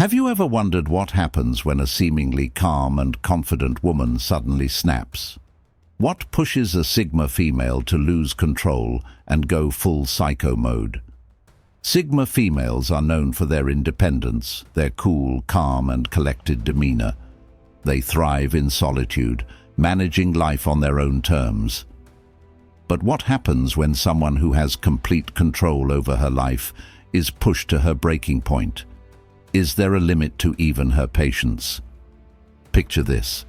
Have you ever wondered what happens when a seemingly calm and confident woman suddenly snaps? What pushes a Sigma female to lose control and go full psycho mode? Sigma females are known for their independence, their cool, calm and collected demeanor. They thrive in solitude, managing life on their own terms. But what happens when someone who has complete control over her life is pushed to her breaking point? Is there a limit to even her patience? Picture this.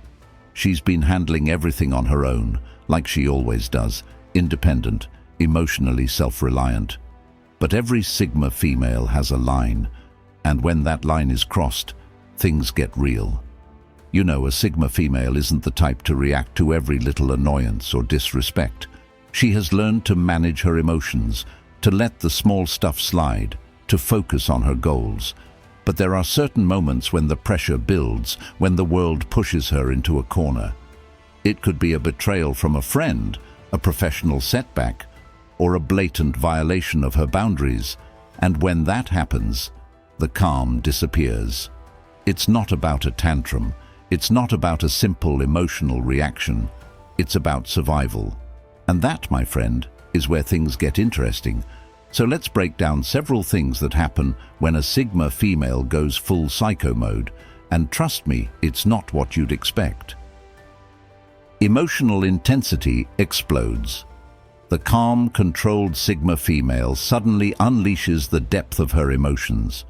She's been handling everything on her own, like she always does, independent, emotionally self-reliant. But every Sigma female has a line, and when that line is crossed, things get real. You know, a Sigma female isn't the type to react to every little annoyance or disrespect. She has learned to manage her emotions, to let the small stuff slide, to focus on her goals. But there are certain moments when the pressure builds, when the world pushes her into a corner. It could be a betrayal from a friend, a professional setback, or a blatant violation of her boundaries. And when that happens, the calm disappears. It's not about a tantrum. It's not about a simple emotional reaction. It's about survival. And that, my friend, is where things get interesting. So let's break down several things that happen when a Sigma female goes full psycho mode, and trust me, it's not what you'd expect. Emotional intensity explodes. The calm, controlled Sigma female suddenly unleashes the depth of her emotions.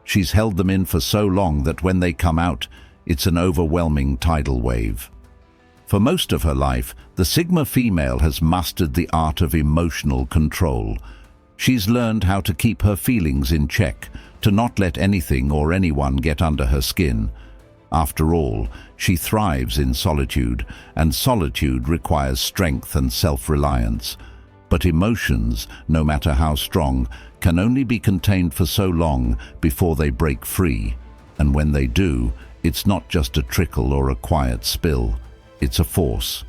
She's held them in for so long that when they come out, it's an overwhelming tidal wave. For most of her life, the Sigma female has mastered the art of emotional control. She's learned how to keep her feelings in check, to not let anything or anyone get under her skin. After all, she thrives in solitude, and solitude requires strength and self-reliance. But emotions, no matter how strong, can only be contained for so long before they break free. And when they do, it's not just a trickle or a quiet spill. It's a force.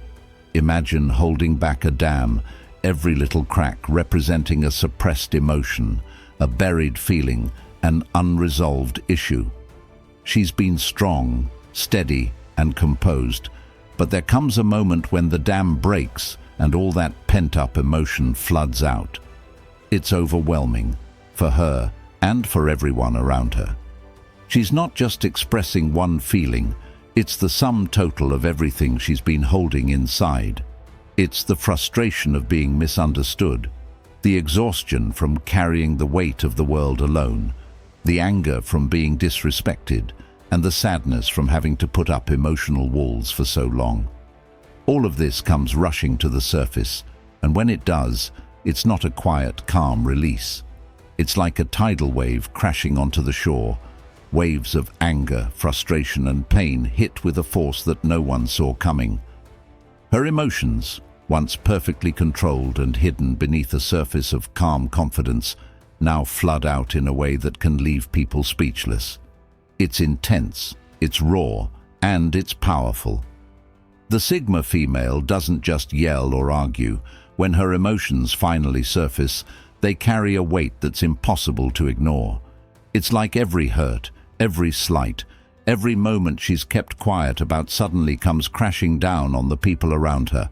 Imagine holding back a dam, every little crack representing a suppressed emotion, a buried feeling, an unresolved issue. She's been strong, steady, and composed, but there comes a moment when the dam breaks and all that pent-up emotion floods out. It's overwhelming, for her and for everyone around her. She's not just expressing one feeling, it's the sum total of everything she's been holding inside. It's the frustration of being misunderstood, the exhaustion from carrying the weight of the world alone, the anger from being disrespected, and the sadness from having to put up emotional walls for so long. All of this comes rushing to the surface, and when it does, it's not a quiet, calm release. It's like a tidal wave crashing onto the shore. Waves of anger, frustration, and pain hit with a force that no one saw coming. Her emotions, once perfectly controlled and hidden beneath a surface of calm confidence, now flood out in a way that can leave people speechless. It's intense, it's raw, and it's powerful. The Sigma female doesn't just yell or argue. When her emotions finally surface, they carry a weight that's impossible to ignore. It's like every hurt, every slight, every moment she's kept quiet about suddenly comes crashing down on the people around her.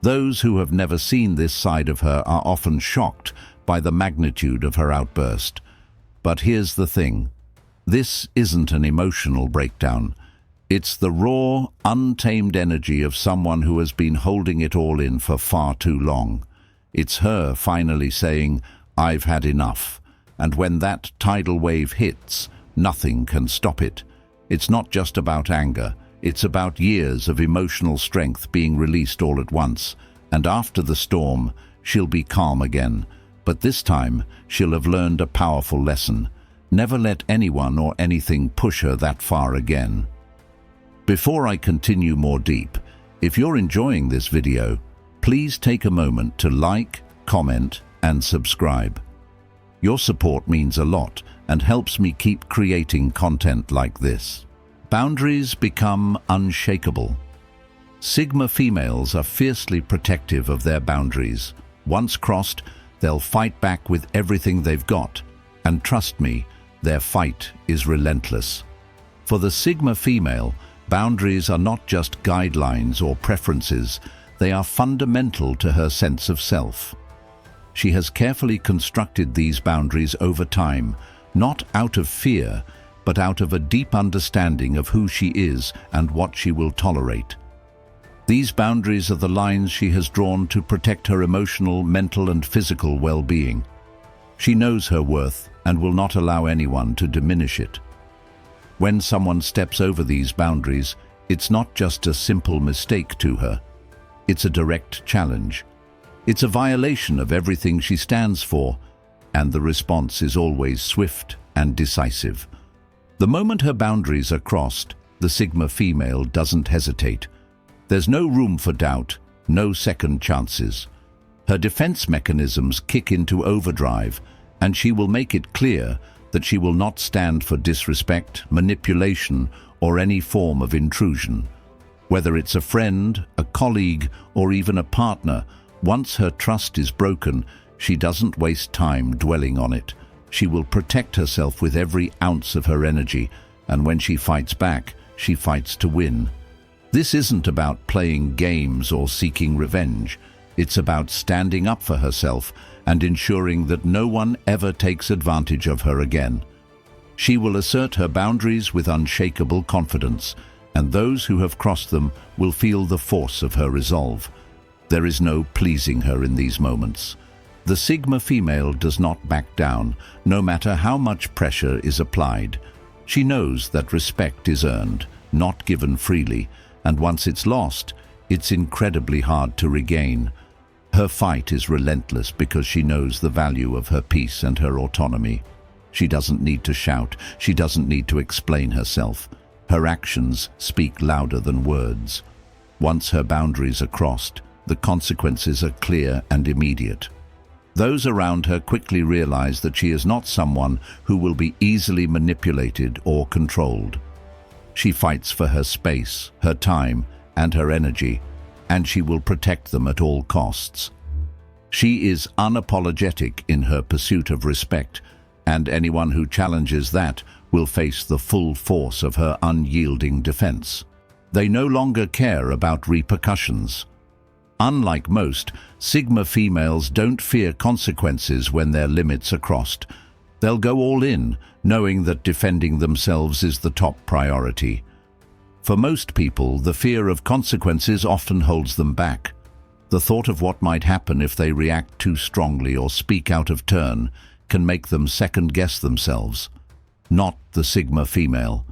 Those who have never seen this side of her are often shocked by the magnitude of her outburst. But here's the thing. This isn't an emotional breakdown. It's the raw, untamed energy of someone who has been holding it all in for far too long. It's her finally saying, "I've had enough." And when that tidal wave hits, nothing can stop it. It's not just about anger. It's about years of emotional strength being released all at once. And after the storm, she'll be calm again. But this time, she'll have learned a powerful lesson. Never let anyone or anything push her that far again. Before I continue more deep, if you're enjoying this video, please take a moment to like, comment, and subscribe. Your support means a lot and helps me keep creating content like this. Boundaries become unshakable. Sigma females are fiercely protective of their boundaries. Once crossed, they'll fight back with everything they've got. And trust me, Their fight is relentless. For the Sigma female, boundaries are not just guidelines or preferences, they are fundamental to her sense of self. She has carefully constructed these boundaries over time, not out of fear, but out of a deep understanding of who she is and what she will tolerate. These boundaries are the lines she has drawn to protect her emotional, mental, and physical well-being. She knows her worth and will not allow anyone to diminish it. When someone steps over these boundaries, it's not just a simple mistake to her. It's a direct challenge. It's a violation of everything she stands for, and the response is always swift and decisive. The moment her boundaries are crossed, the Sigma female doesn't hesitate. There's no room for doubt, no second chances. Her defense mechanisms kick into overdrive, and she will make it clear that she will not stand for disrespect, manipulation, or any form of intrusion. Whether it's a friend, a colleague, or even a partner, once her trust is broken, she doesn't waste time dwelling on it. She will protect herself with every ounce of her energy, and when she fights back, she fights to win. This isn't about playing games or seeking revenge. It's about standing up for herself and ensuring that no one ever takes advantage of her again. She will assert her boundaries with unshakable confidence, and those who have crossed them will feel the force of her resolve. There is no pleasing her in these moments. The Sigma female does not back down, no matter how much pressure is applied. She knows that respect is earned, not given freely, and once it's lost, it's incredibly hard to regain. Her fight is relentless because she knows the value of her peace and her autonomy. She doesn't need to shout, she doesn't need to explain herself. Her actions speak louder than words. Once her boundaries are crossed, the consequences are clear and immediate. Those around her quickly realize that she is not someone who will be easily manipulated or controlled. She fights for her space, her time, and her energy, and she will protect them at all costs. She is unapologetic in her pursuit of respect, and anyone who challenges that will face the full force of her unyielding defense. They no longer care about repercussions. Unlike most, Sigma females don't fear consequences when their limits are crossed. They'll go all in, knowing that defending themselves is the top priority. For most people, the fear of consequences often holds them back. The thought of what might happen if they react too strongly or speak out of turn can make them second-guess themselves. Not the Sigma female.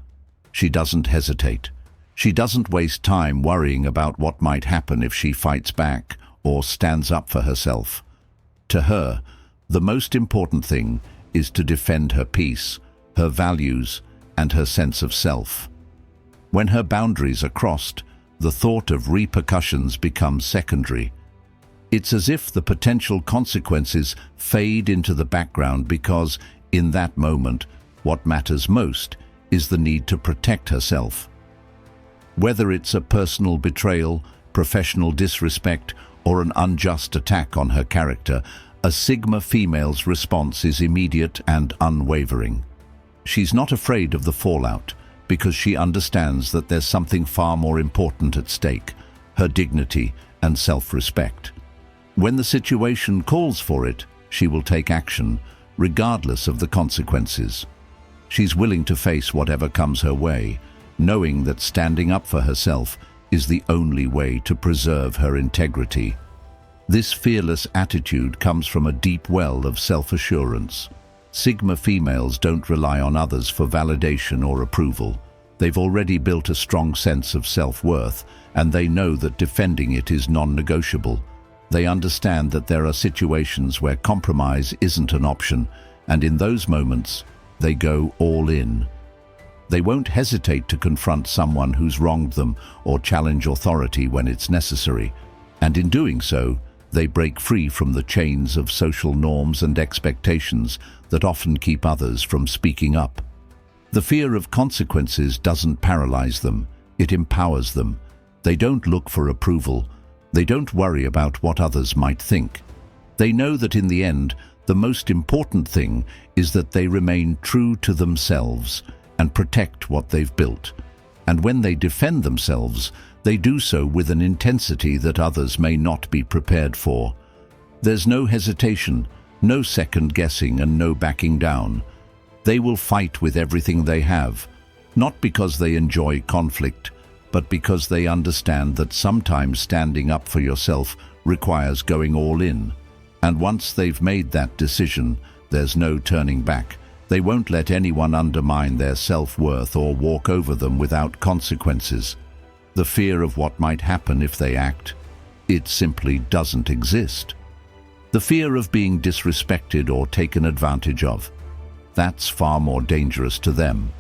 She doesn't hesitate. She doesn't waste time worrying about what might happen if she fights back or stands up for herself. To her, the most important thing is to defend her peace, her values, and her sense of self. When her boundaries are crossed, the thought of repercussions becomes secondary. It's as if the potential consequences fade into the background because, in that moment, what matters most is the need to protect herself. Whether it's a personal betrayal, professional disrespect, or an unjust attack on her character, a Sigma female's response is immediate and unwavering. She's not afraid of the fallout because she understands that there's something far more important at stake, her dignity and self-respect. When the situation calls for it, she will take action, regardless of the consequences. She's willing to face whatever comes her way, knowing that standing up for herself is the only way to preserve her integrity. This fearless attitude comes from a deep well of self-assurance. Sigma females don't rely on others for validation or approval. They've already built a strong sense of self-worth, and they know that defending it is non-negotiable. They understand that there are situations where compromise isn't an option, and in those moments, they go all in. They won't hesitate to confront someone who's wronged them or challenge authority when it's necessary, and in doing so, they break free from the chains of social norms and expectations that often keep others from speaking up. The fear of consequences doesn't paralyze them, it empowers them. They don't look for approval. They don't worry about what others might think. They know that in the end, The most important thing is that they remain true to themselves and protect what they've built. And when they defend themselves, they do so with an intensity that others may not be prepared for. There's no hesitation, no second guessing, and no backing down. They will fight with everything they have, not because they enjoy conflict, but because they understand that sometimes standing up for yourself requires going all in. And once they've made that decision, there's no turning back. They won't let anyone undermine their self-worth or walk over them without consequences. The fear of what might happen if they act, it simply doesn't exist. The fear of being disrespected or taken advantage of, that's far more dangerous to them.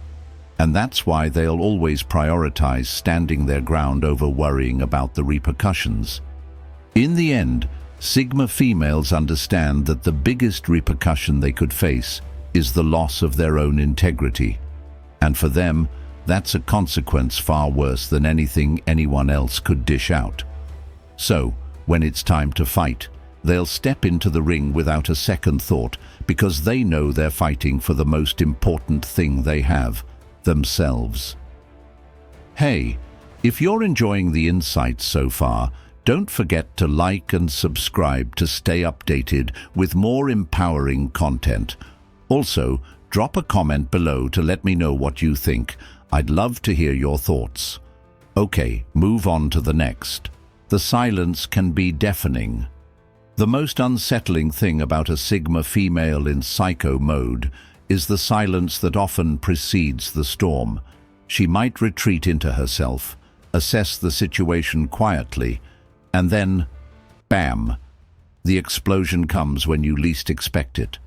And that's why they'll always prioritize standing their ground over worrying about the repercussions. In the end, Sigma females understand that the biggest repercussion they could face is the loss of their own integrity. And for them, that's a consequence far worse than anything anyone else could dish out. So, when it's time to fight, they'll step into the ring without a second thought because they know they're fighting for the most important thing they have, themselves. Hey, if you're enjoying the insights so far, don't forget to like and subscribe to stay updated with more empowering content. Also, drop a comment below to let me know what you think. I'd love to hear your thoughts. Okay, move on to the next. The silence can be deafening. The most unsettling thing about a Sigma female in psycho mode is the silence that often precedes the storm. She might retreat into herself, assess the situation quietly, and then, bam, the explosion comes when you least expect it.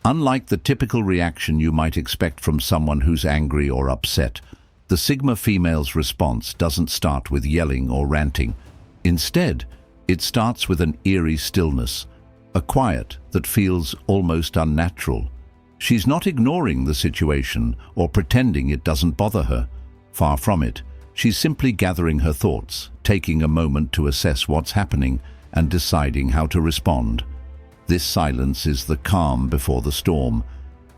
Unlike the typical reaction you might expect from someone who's angry or upset, the Sigma female's response doesn't start with yelling or ranting. Instead, it starts with an eerie stillness, a quiet that feels almost unnatural. She's not ignoring the situation or pretending it doesn't bother her. Far from it. She's simply gathering her thoughts, taking a moment to assess what's happening and deciding how to respond. This silence is the calm before the storm.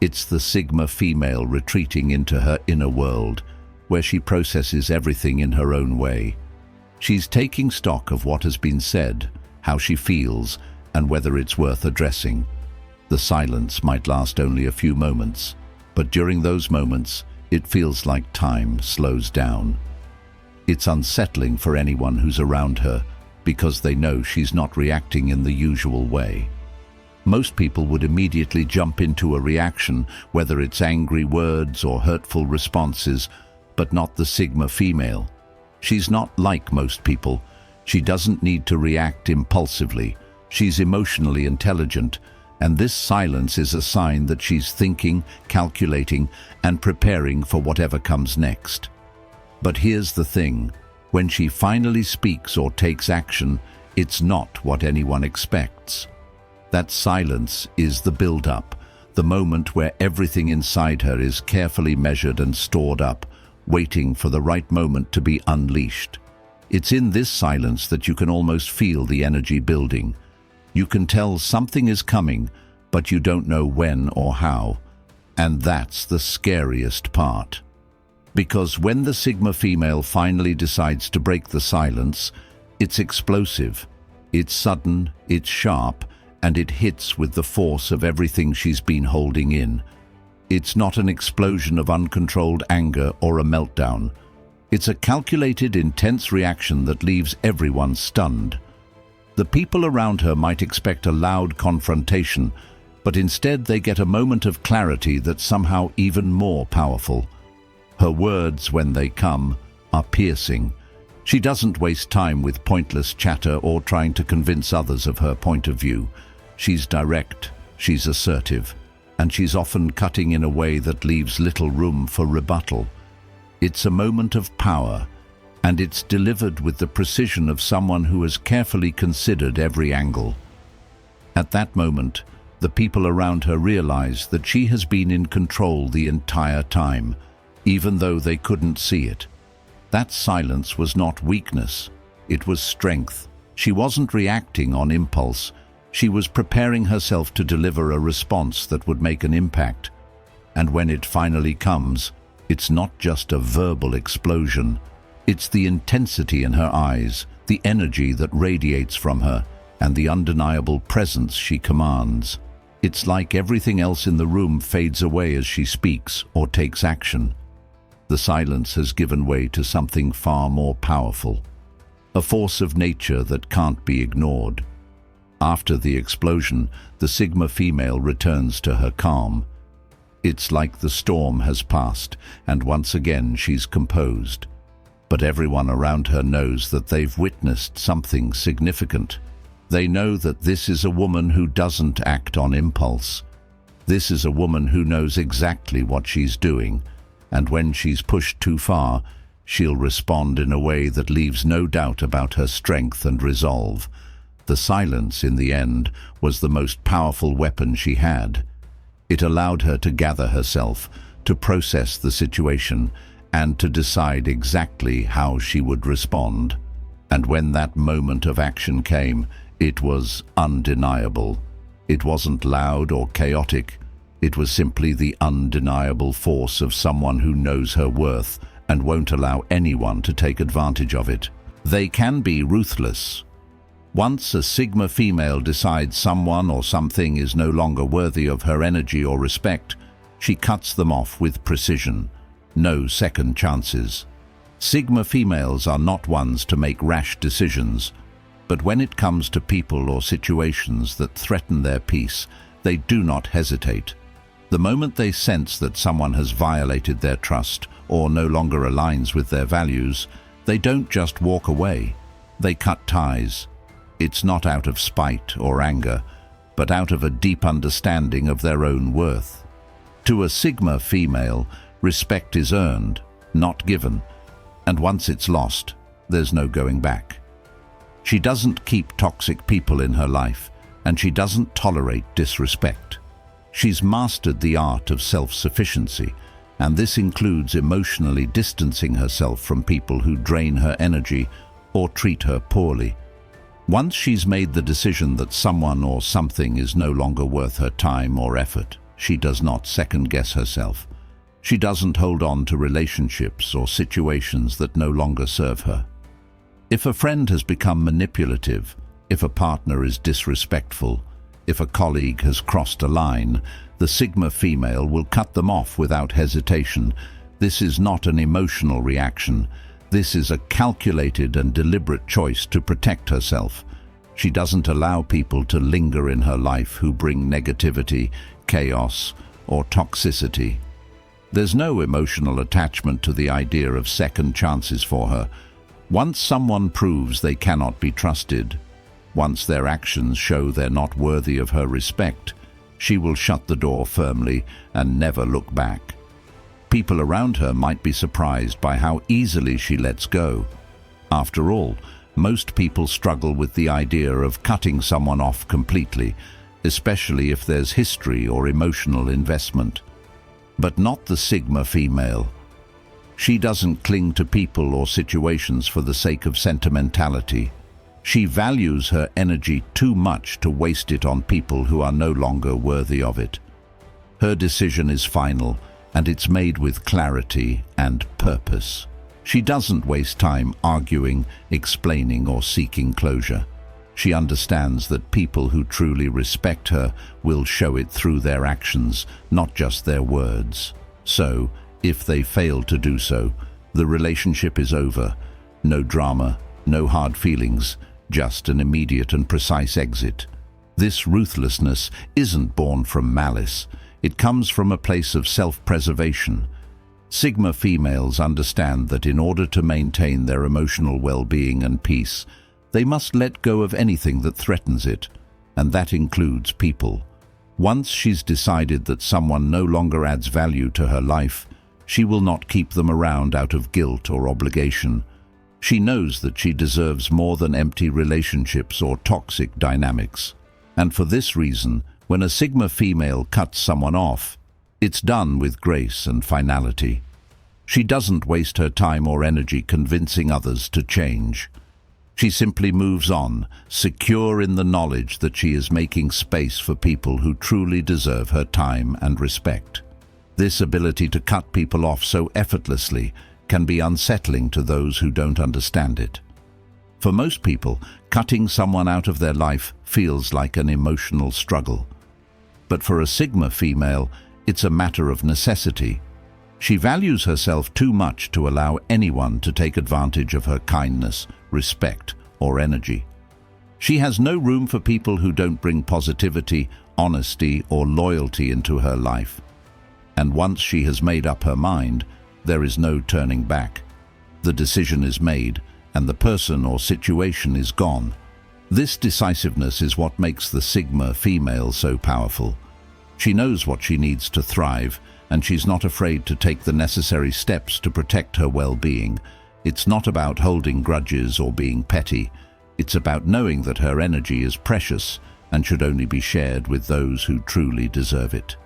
It's the Sigma female retreating into her inner world, where she processes everything in her own way. She's taking stock of what has been said, how she feels, and whether it's worth addressing. The silence might last only a few moments, but during those moments, it feels like time slows down. It's unsettling for anyone who's around her because they know she's not reacting in the usual way. Most people would immediately jump into a reaction, whether it's angry words or hurtful responses, but not the Sigma female. She's not like most people. She doesn't need to react impulsively. She's emotionally intelligent, and this silence is a sign that she's thinking, calculating, and preparing for whatever comes next. But here's the thing, when she finally speaks or takes action, it's not what anyone expects. That silence is the build-up, the moment where everything inside her is carefully measured and stored up, waiting for the right moment to be unleashed. It's in this silence that you can almost feel the energy building. You can tell something is coming, but you don't know when or how. And that's the scariest part. Because when the Sigma female finally decides to break the silence, it's explosive, it's sudden, it's sharp, and it hits with the force of everything she's been holding in. It's not an explosion of uncontrolled anger or a meltdown. It's a calculated, intense reaction that leaves everyone stunned. The people around her might expect a loud confrontation, but instead they get a moment of clarity that's somehow even more powerful. Her words, when they come, are piercing. She doesn't waste time with pointless chatter or trying to convince others of her point of view. She's direct, she's assertive, and she's often cutting in a way that leaves little room for rebuttal. It's a moment of power, and it's delivered with the precision of someone who has carefully considered every angle. At that moment, the people around her realize that she has been in control the entire time, even though they couldn't see it. That silence was not weakness, it was strength. She wasn't reacting on impulse, She was preparing herself to deliver a response that would make an impact. And when it finally comes, it's not just a verbal explosion. It's the intensity in her eyes, the energy that radiates from her, and the undeniable presence she commands. It's like everything else in the room fades away as she speaks or takes action. The silence has given way to something far more powerful, a force of nature that can't be ignored. After the explosion, the Sigma female returns to her calm. It's like the storm has passed, and once again she's composed. But everyone around her knows that they've witnessed something significant. They know that this is a woman who doesn't act on impulse. This is a woman who knows exactly what she's doing, and when she's pushed too far, she'll respond in a way that leaves no doubt about her strength and resolve. The silence, in the end, was the most powerful weapon she had. It allowed her to gather herself, to process the situation, and to decide exactly how she would respond. And when that moment of action came, it was undeniable. It wasn't loud or chaotic. It was simply the undeniable force of someone who knows her worth and won't allow anyone to take advantage of it. They can be ruthless. Once a Sigma female decides someone or something is no longer worthy of her energy or respect, she cuts them off with precision. No second chances. Sigma females are not ones to make rash decisions, but when it comes to people or situations that threaten their peace, they do not hesitate. The moment they sense that someone has violated their trust or no longer aligns with their values, they don't just walk away. They cut ties. It's not out of spite or anger, but out of a deep understanding of their own worth. To a Sigma female, respect is earned, not given, and once it's lost, there's no going back. She doesn't keep toxic people in her life, and she doesn't tolerate disrespect. She's mastered the art of self-sufficiency, and this includes emotionally distancing herself from people who drain her energy or treat her poorly. Once she's made the decision that someone or something is no longer worth her time or effort, she does not second-guess herself. She doesn't hold on to relationships or situations that no longer serve her. If a friend has become manipulative, if a partner is disrespectful, if a colleague has crossed a line, the Sigma female will cut them off without hesitation. This is not an emotional reaction. This is a calculated and deliberate choice to protect herself. She doesn't allow people to linger in her life who bring negativity, chaos, or toxicity. There's no emotional attachment to the idea of second chances for her. Once someone proves they cannot be trusted, once their actions show they're not worthy of her respect, she will shut the door firmly and never look back. People around her might be surprised by how easily she lets go. After all, most people struggle with the idea of cutting someone off completely, especially if there's history or emotional investment. But not the Sigma female. She doesn't cling to people or situations for the sake of sentimentality. She values her energy too much to waste it on people who are no longer worthy of it. Her decision is final, and it's made with clarity and purpose. She doesn't waste time arguing, explaining, or seeking closure. She understands that people who truly respect her will show it through their actions, not just their words. So, if they fail to do so, the relationship is over. No drama, no hard feelings, just an immediate and precise exit. This ruthlessness isn't born from malice. It comes from a place of self-preservation. Sigma females understand that in order to maintain their emotional well-being and peace, they must let go of anything that threatens it, and that includes people. Once she's decided that someone no longer adds value to her life, she will not keep them around out of guilt or obligation. She knows that she deserves more than empty relationships or toxic dynamics. And for this reason, when a Sigma female cuts someone off, it's done with grace and finality. She doesn't waste her time or energy convincing others to change. She simply moves on, secure in the knowledge that she is making space for people who truly deserve her time and respect. This ability to cut people off so effortlessly can be unsettling to those who don't understand it. For most people, cutting someone out of their life feels like an emotional struggle. But for a Sigma female, it's a matter of necessity. She values herself too much to allow anyone to take advantage of her kindness, respect, or energy. She has no room for people who don't bring positivity, honesty, or loyalty into her life. And once she has made up her mind, there is no turning back. The decision is made, and the person or situation is gone. This decisiveness is what makes the Sigma female so powerful. She knows what she needs to thrive, and she's not afraid to take the necessary steps to protect her well-being. It's not about holding grudges or being petty. It's about knowing that her energy is precious and should only be shared with those who truly deserve it.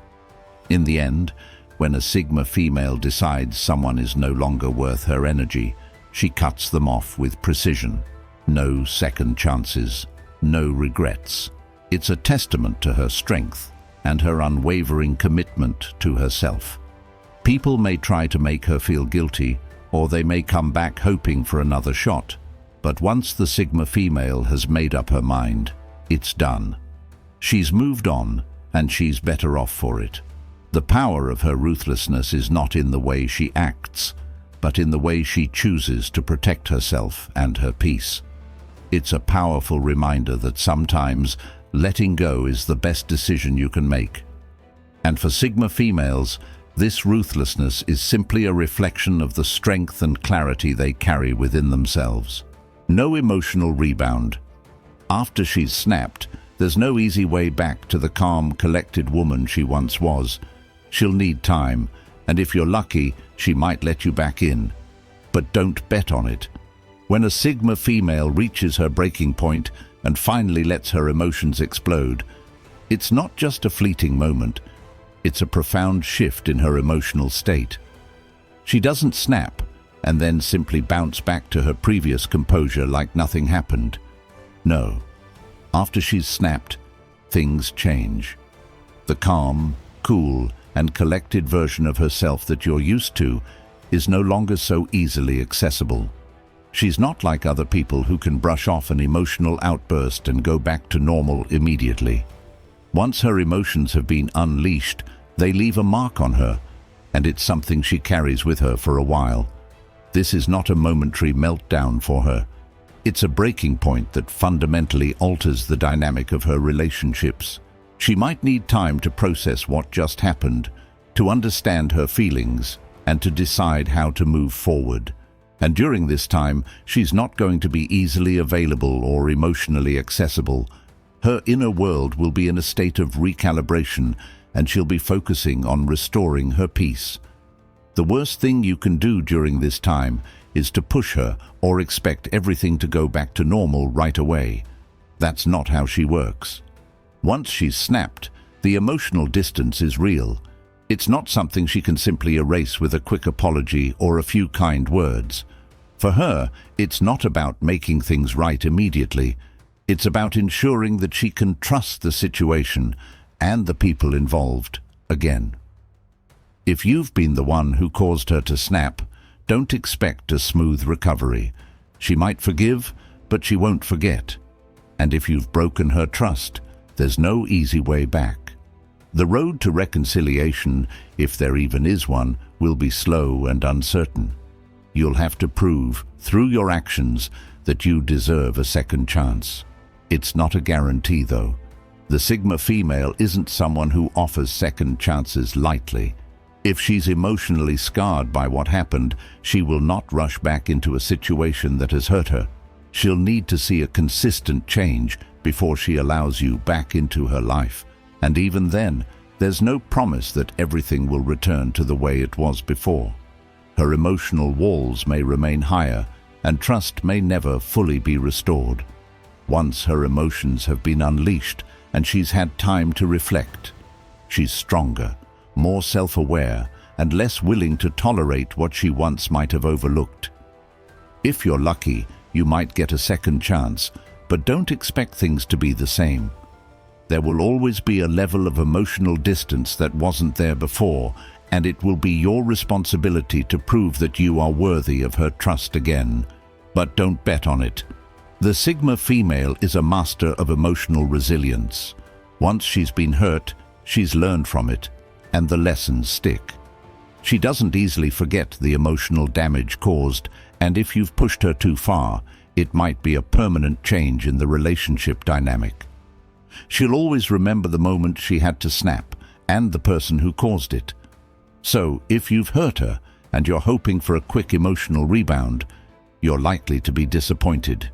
In the end, when a Sigma female decides someone is no longer worth her energy, she cuts them off with precision. No second chances, no regrets. It's a testament to her strength and her unwavering commitment to herself. People may try to make her feel guilty, or they may come back hoping for another shot. But once the Sigma female has made up her mind, it's done. She's moved on, and she's better off for it. The power of her ruthlessness is not in the way she acts, but in the way she chooses to protect herself and her peace. It's a powerful reminder that sometimes letting go is the best decision you can make. And for Sigma females, this ruthlessness is simply a reflection of the strength and clarity they carry within themselves. No emotional rebound. After she's snapped, there's no easy way back to the calm, collected woman she once was. She'll need time, and if you're lucky, she might let you back in. But don't bet on it. When a Sigma female reaches her breaking point and finally lets her emotions explode, it's not just a fleeting moment, it's a profound shift in her emotional state. She doesn't snap and then simply bounce back to her previous composure like nothing happened. No. After she's snapped, things change. The calm, cool, and collected version of herself that you're used to is no longer so easily accessible. She's not like other people who can brush off an emotional outburst and go back to normal immediately. Once her emotions have been unleashed, they leave a mark on her, and it's something she carries with her for a while. This is not a momentary meltdown for her. It's a breaking point that fundamentally alters the dynamic of her relationships. She might need time to process what just happened, to understand her feelings, and to decide how to move forward. And during this time, she's not going to be easily available or emotionally accessible. Her inner world will be in a state of recalibration, and she'll be focusing on restoring her peace. The worst thing you can do during this time is to push her or expect everything to go back to normal right away. That's not how she works. Once she's snapped, the emotional distance is real. It's not something she can simply erase with a quick apology or a few kind words. For her, it's not about making things right immediately. It's about ensuring that she can trust the situation and the people involved again. If you've been the one who caused her to snap, don't expect a smooth recovery. She might forgive, but she won't forget. And if you've broken her trust, there's no easy way back. The road to reconciliation, if there even is one, will be slow and uncertain. You'll have to prove, through your actions, that you deserve a second chance. It's not a guarantee, though. The Sigma female isn't someone who offers second chances lightly. If she's emotionally scarred by what happened, she will not rush back into a situation that has hurt her. She'll need to see a consistent change before she allows you back into her life. And even then, there's no promise that everything will return to the way it was before. Her emotional walls may remain higher, and trust may never fully be restored. Once her emotions have been unleashed and she's had time to reflect, she's stronger, more self-aware, and less willing to tolerate what she once might have overlooked. If you're lucky, You might get a second chance, but don't expect things to be the same. There will always be a level of emotional distance that wasn't there before, and it will be your responsibility to prove that you are worthy of her trust again. But don't bet on it. The Sigma female is a master of emotional resilience. Once she's been hurt, she's learned from it, and the lessons stick. She doesn't easily forget the emotional damage caused, and if you've pushed her too far, it might be a permanent change in the relationship dynamic. She'll always remember the moment she had to snap, and the person who caused it. So, if you've hurt her, and you're hoping for a quick emotional rebound, you're likely to be disappointed.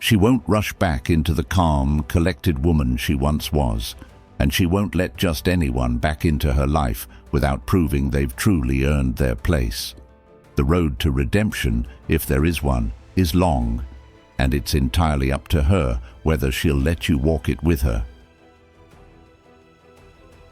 She won't rush back into the calm, collected woman she once was, and she won't let just anyone back into her life without proving they've truly earned their place. The road to redemption, if there is one, is long, and it's entirely up to her whether she'll let you walk it with her.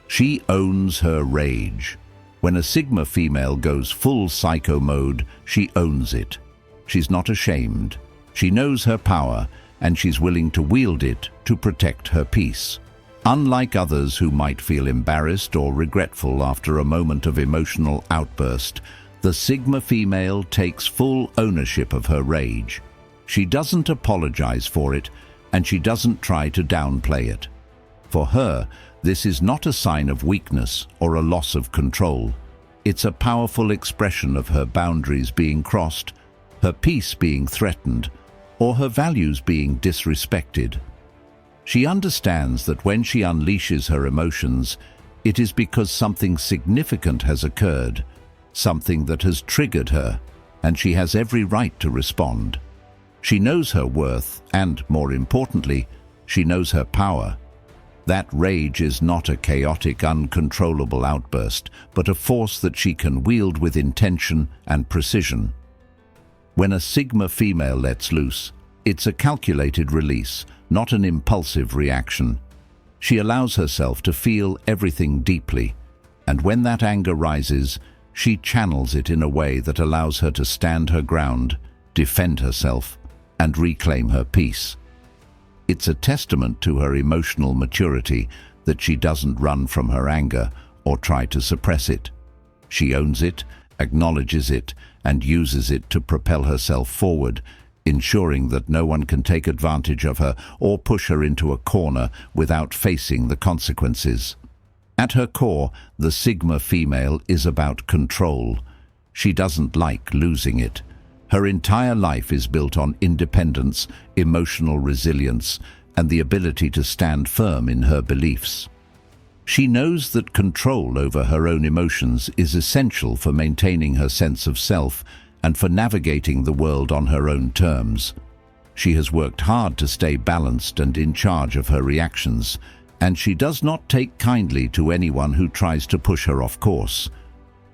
She owns her rage. When a Sigma female goes full psycho mode, she owns it. She's not ashamed. She knows her power, and she's willing to wield it to protect her peace. Unlike others who might feel embarrassed or regretful after a moment of emotional outburst, the Sigma female takes full ownership of her rage. She doesn't apologize for it, and she doesn't try to downplay it. For her, this is not a sign of weakness or a loss of control. It's a powerful expression of her boundaries being crossed, her peace being threatened, or her values being disrespected. She understands that when she unleashes her emotions, it is because something significant has occurred, something that has triggered her, and she has every right to respond. She knows her worth, and, more importantly, she knows her power. That rage is not a chaotic, uncontrollable outburst, but a force that she can wield with intention and precision. When a Sigma female lets loose, it's a calculated release, not an impulsive reaction. She allows herself to feel everything deeply, and when that anger rises, she channels it in a way that allows her to stand her ground, defend herself, and reclaim her peace. It's a testament to her emotional maturity that she doesn't run from her anger or try to suppress it. She owns it, acknowledges it, and uses it to propel herself forward, ensuring that no one can take advantage of her or push her into a corner without facing the consequences. At her core, the Sigma female is about control. She doesn't like losing it. Her entire life is built on independence, emotional resilience, and the ability to stand firm in her beliefs. She knows that control over her own emotions is essential for maintaining her sense of self and for navigating the world on her own terms. She has worked hard to stay balanced and in charge of her reactions, and she does not take kindly to anyone who tries to push her off course.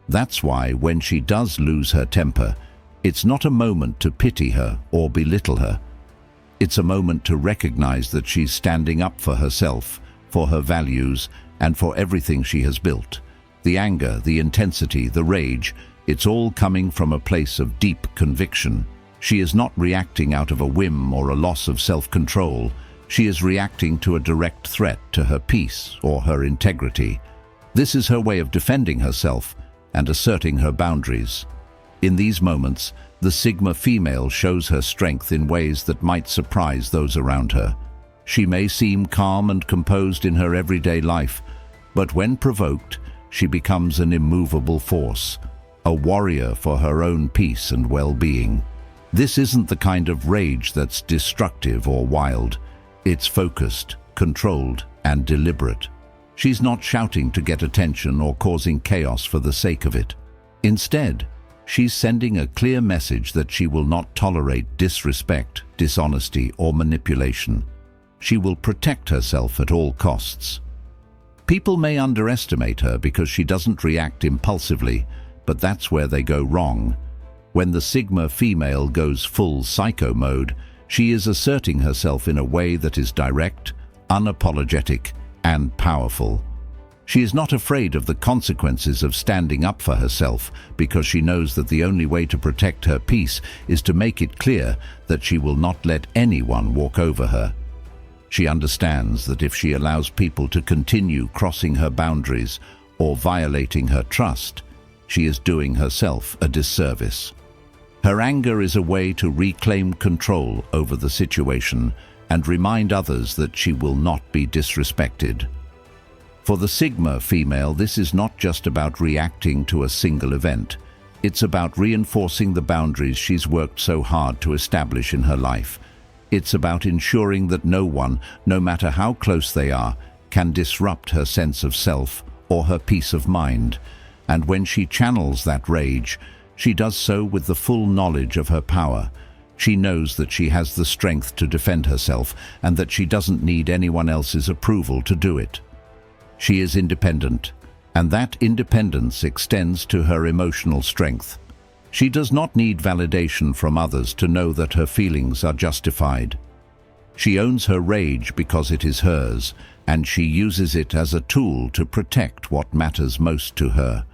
That's why when she does lose her temper, it's not a moment to pity her or belittle her. It's a moment to recognize that she's standing up for herself, for her values, and for everything she has built. The anger, the intensity, the rage, it's all coming from a place of deep conviction. She is not reacting out of a whim or a loss of self-control. She is reacting to a direct threat to her peace or her integrity. This is her way of defending herself and asserting her boundaries. In these moments, the Sigma female shows her strength in ways that might surprise those around her. She may seem calm and composed in her everyday life, but when provoked, she becomes an immovable force, a warrior for her own peace and well-being. This isn't the kind of rage that's destructive or wild. It's focused, controlled, and deliberate. She's not shouting to get attention or causing chaos for the sake of it. Instead, she's sending a clear message that she will not tolerate disrespect, dishonesty, or manipulation. She will protect herself at all costs. People may underestimate her because she doesn't react impulsively, but that's where they go wrong. When the Sigma female goes full psycho mode, she is asserting herself in a way that is direct, unapologetic, and powerful. She is not afraid of the consequences of standing up for herself because she knows that the only way to protect her peace is to make it clear that she will not let anyone walk over her. She understands that if she allows people to continue crossing her boundaries or violating her trust, she is doing herself a disservice. Her anger is a way to reclaim control over the situation and remind others that she will not be disrespected. For the Sigma female, this is not just about reacting to a single event. It's about reinforcing the boundaries she's worked so hard to establish in her life. It's about ensuring that no one, no matter how close they are, can disrupt her sense of self or her peace of mind. And when she channels that rage, she does so with the full knowledge of her power. She knows that she has the strength to defend herself and that she doesn't need anyone else's approval to do it. She is independent, and that independence extends to her emotional strength. She does not need validation from others to know that her feelings are justified. She owns her rage because it is hers, and she uses it as a tool to protect what matters most to her.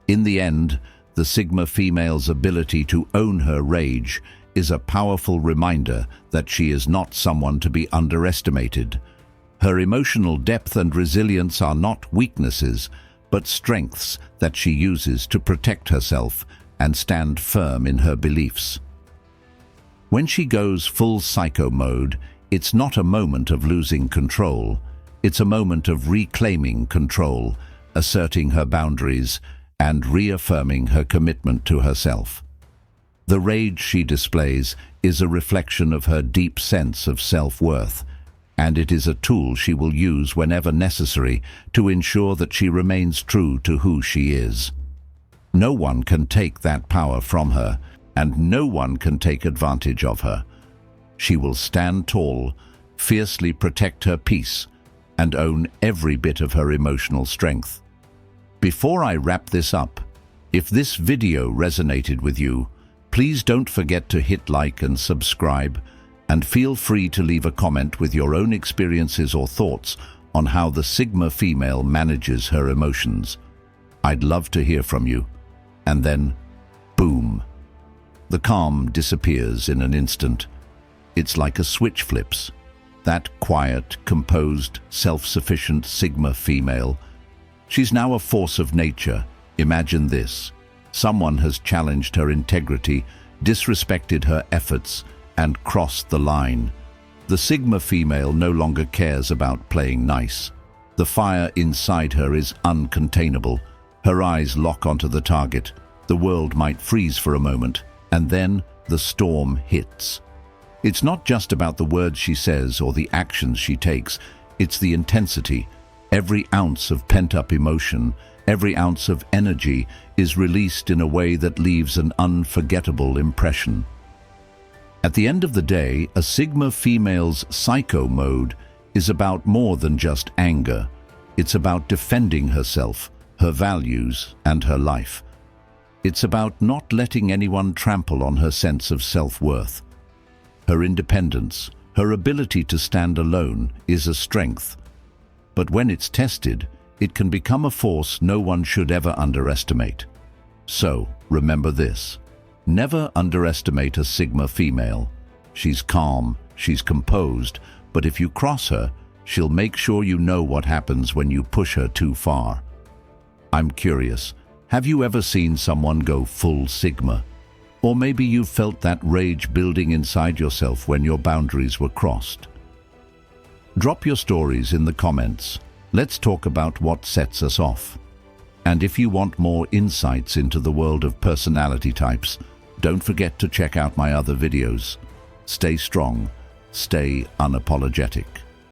In the end, the Sigma female's ability to own her rage is a powerful reminder that she is not someone to be underestimated. Her emotional depth and resilience are not weaknesses, but strengths that she uses to protect herself and stand firm in her beliefs. When she goes full psycho mode, it's not a moment of losing control. It's a moment of reclaiming control, asserting her boundaries, and reaffirming her commitment to herself. The rage she displays is a reflection of her deep sense of self-worth, and it is a tool she will use whenever necessary to ensure that she remains true to who she is. No one can take that power from her, and no one can take advantage of her. She will stand tall, fiercely protect her peace, and own every bit of her emotional strength. Before I wrap this up, if this video resonated with you, please don't forget to hit like and subscribe, and feel free to leave a comment with your own experiences or thoughts on how the Sigma female manages her emotions. I'd love to hear from you. And then, boom, the calm disappears in an instant. It's like a switch flips. That quiet, composed, self-sufficient Sigma female, she's now a force of nature. Imagine this. Someone has challenged her integrity, disrespected her efforts, and crossed the line. The Sigma female no longer cares about playing nice. The fire inside her is uncontainable. Her eyes lock onto the target. The world might freeze for a moment, and then the storm hits. It's not just about the words she says or the actions she takes. It's the intensity. Every ounce of pent-up emotion, every ounce of energy is released in a way that leaves an unforgettable impression. At the end of the day, a Sigma female's psycho mode is about more than just anger. It's about defending herself, her values, and her life. It's about not letting anyone trample on her sense of self-worth. Her independence, her ability to stand alone, is a strength. But when it's tested, it can become a force no one should ever underestimate. So, remember this. Never underestimate a Sigma female. She's calm, she's composed, but if you cross her, she'll make sure you know what happens when you push her too far. I'm curious, have you ever seen someone go full Sigma? Or maybe you've felt that rage building inside yourself when your boundaries were crossed. Drop your stories in the comments. Let's talk about what sets us off. And if you want more insights into the world of personality types, don't forget to check out my other videos. Stay strong, stay unapologetic.